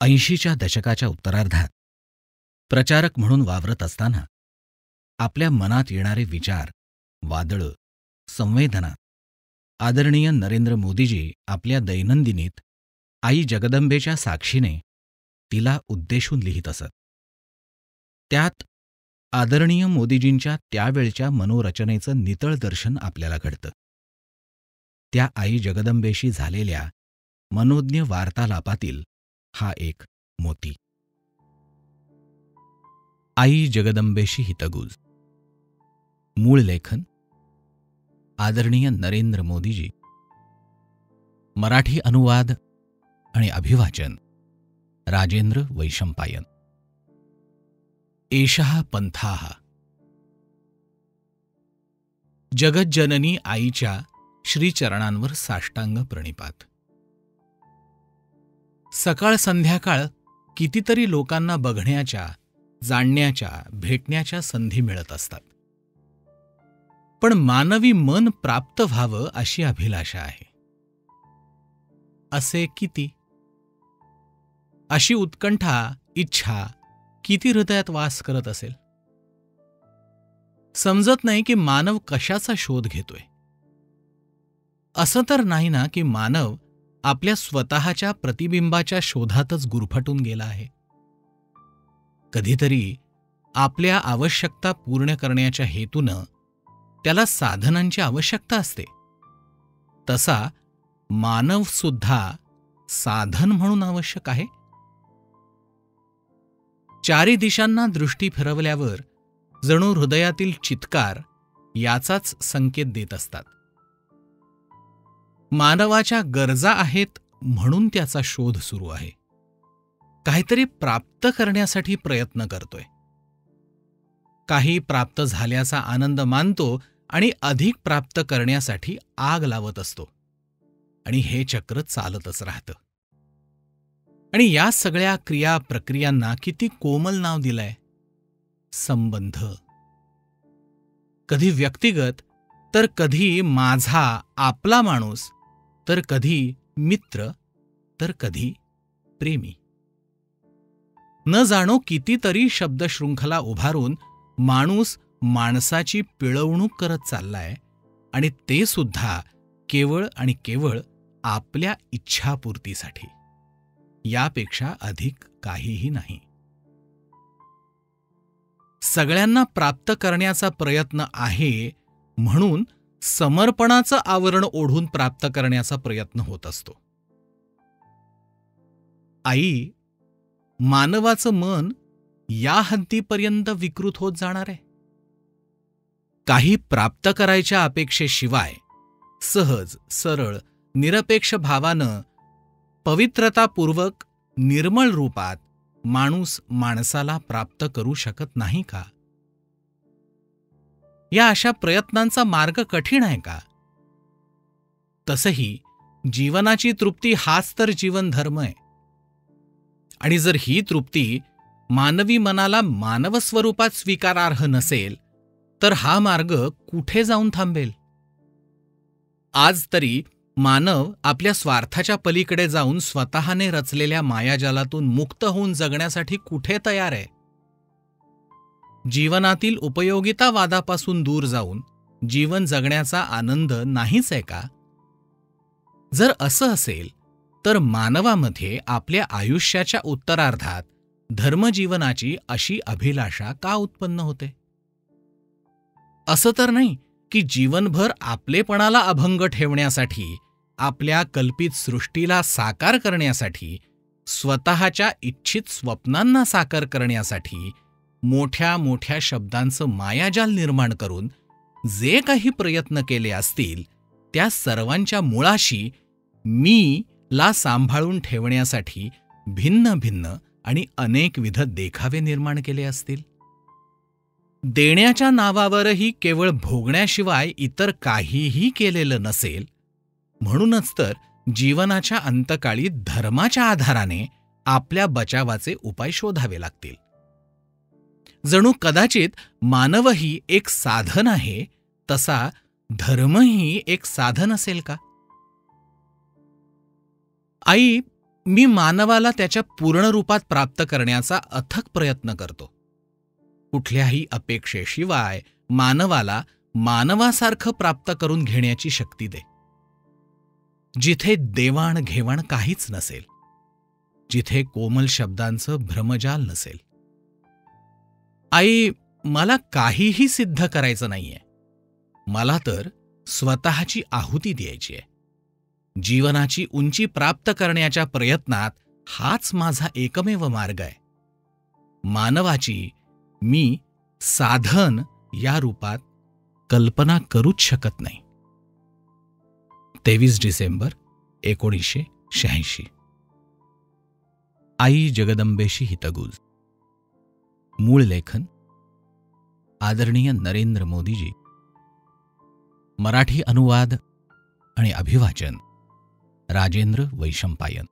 80च्या दशकाच्या उत्तरार्धात प्रचारक म्हणून वावरत असताना आपल्या मनात येणारे विचार, वादळं, संवेदना आदरणीय नरेंद्र मोदीजी आपल्या दैनंदिनीत आई जगदंबेच्या साक्षीने तिला उद्देशून लिहित असत. त्यात आदरणीय मोदीजींच्या त्यावेळच्या मनोरचनेचं नितळ दर्शन आपल्याला घडतं. त्या आई जगदंबेशी झालेल्या मनोज्ञ वार्तालापातील हा एक मोती. आई जगदंबेशी हितगुज. मूळ लेखन आदरणीय नरेंद्र मोदीजी. मराठी अनुवाद आणि अभिवाचन राजेंद्र वैशंपायन. एषः पंथाः. जगज्जननी आईच्या श्रीचरणांवर साष्टांग प्रणिपात. सकाळ संध्याकाळ कितीतरी लोकांना बघण्याच्या, जाणण्याच्या, भेटण्याच्या संधी मिळत असतात. पण मानवी मन प्राप्त व्हावं अशी अभिलाषा आहे. असे किती? अशी उत्कंठा, इच्छा किती हृदयात वास करत असेल? समजत नाही की मानव कशाचा शोध घेतोय. असं तर नाही ना की मानव आपल्या स्वतःच्या प्रतिबिंबाच्या शोधातच गुरफटून गेला आहे. कधीतरी आपल्या आवश्यकता पूर्ण करण्याच्या हेतूनं त्याला साधनांची आवश्यकता असते. तसा मानव सुद्धा साधन म्हणून आवश्यक आहे. चारी दिशांना दृष्टी फिरवल्यावर जणू हृदयातील चित्कार याचाच संकेत देत असतात. मानवाच्या गरजा आहेत म्हणून त्याचा शोध सुरू आहे. काहीतरी प्राप्त करण्यासाठी प्रयत्न करतोय. काही प्राप्त झाल्याचा आनंद मानतो आणि अधिक प्राप्त करण्यासाठी आग लावत असतो. आणि हे चक्र चालतच राहतं. आणि या सगळ्या क्रिया प्रक्रियांना किती कोमल नाव दिलंय, संबंध. कधी व्यक्तिगत, तर कधी माझा आपला माणूस, तर कधी मित्र, तर कधी प्रेमी. न जाणो कितीतरी शब्दशृंखला उभारून माणूस माणसाची पिळवणूक करत चाललाय. आणि ते सुद्धा केवळ आणि केवळ आपल्या इच्छापूर्तीसाठी. यापेक्षा अधिक काहीही नाही. सगळ्यांना प्राप्त करण्याचा प्रयत्न आहे म्हणून समर्पणाचं आवरण ओढून प्राप्त करण्याचा प्रयत्न होत असतो. आई, मानवाचं मन या हद्दीपर्यंत विकृत होत जाणार आहे. काही प्राप्त करायच्या अपेक्षेशिवाय सहज, सरळ, निरपेक्ष भावानं, पवित्रतापूर्वक, निर्मळ रूपात माणूस माणसाला प्राप्त करू शकत नाही का? या अशा प्रयत्नांचा मार्ग कठीण आहे का? तसही जीवनाची तृप्ती हाच तर जीवन धर्म आहे. आणि जर ही तृप्ती मानवी मनाला मानव स्वरूपात स्वीकारार्ह नसेल तर हा मार्ग कुठे जाऊन थांबेल? आज तरी मानव आपल्या स्वार्थाच्या पलीकडे जाऊन स्वतःने रचलेल्या मायाजालातून मुक्त होऊन जगण्यासाठी कुठे तयार आहे? जीवनातील उपयोगितावादापासून दूर जाऊन जीवन जगण्याचा आनंद नाहीच आहे का? जर असं असेल तर मानवामध्ये आपल्या आयुष्याच्या उत्तरार्धात धर्मजीवनाची अशी अभिलाषा का उत्पन्न होते? असं तर नाही की जीवनभर आपलेपणाला अभंग ठेवण्यासाठी, आपल्या कल्पित सृष्टीला साकार करण्यासाठी, स्वतःच्या इच्छित स्वप्नांना साकार करण्यासाठी मोठ्या मोठ्या शब्दांचं मायाजाल निर्माण करून जे काही प्रयत्न केले असतील त्या सर्वांच्या मुळाशी मी ला सांभाळून ठेवण्यासाठी भिन्न भिन्न आणि अनेकविध देखावे निर्माण केले असतील. देण्याच्या नावावरही केवळ भोगण्याशिवाय इतर काहीही केलेलं नसेल. म्हणूनच तर जीवनाच्या अंतकाळी धर्माच्या आधाराने आपल्या बचावाचे उपाय शोधावे लागतील. जणू कदाचित मानवही एक साधन आहे, तसा धर्मही एक साधन असेल का? आई, मी मानवाला त्याच्या पूर्ण रूपात प्राप्त करण्याचा अथक प्रयत्न करतो. कुठल्याही अपेक्षेशिवाय मानवाला मानवासारखं प्राप्त करून घेण्याची शक्ती दे. जिथे देवाणघेवाण काहीच नसेल, जिथे कोमल शब्दांचं भ्रमजाल नसेल. आई, मला काहीही सिद्ध करायचं नाहीये. मला तर स्वतःची आहुती द्यायची आहे. जीवनाची उंची प्राप्त करण्याच्या प्रयत्नात हाच माझा एकमेव मार्ग आहे. मानवाची मी साधन या रूपात कल्पना करूच शकत नाही. 23 डिसेंबर 1986. आई जगदंबेशी हितगुज. मूळ लेखन आदरणीय नरेंद्र मोदीजी. मराठी अनुवाद आणि अभिवाचन राजेंद्र वैशंपायन.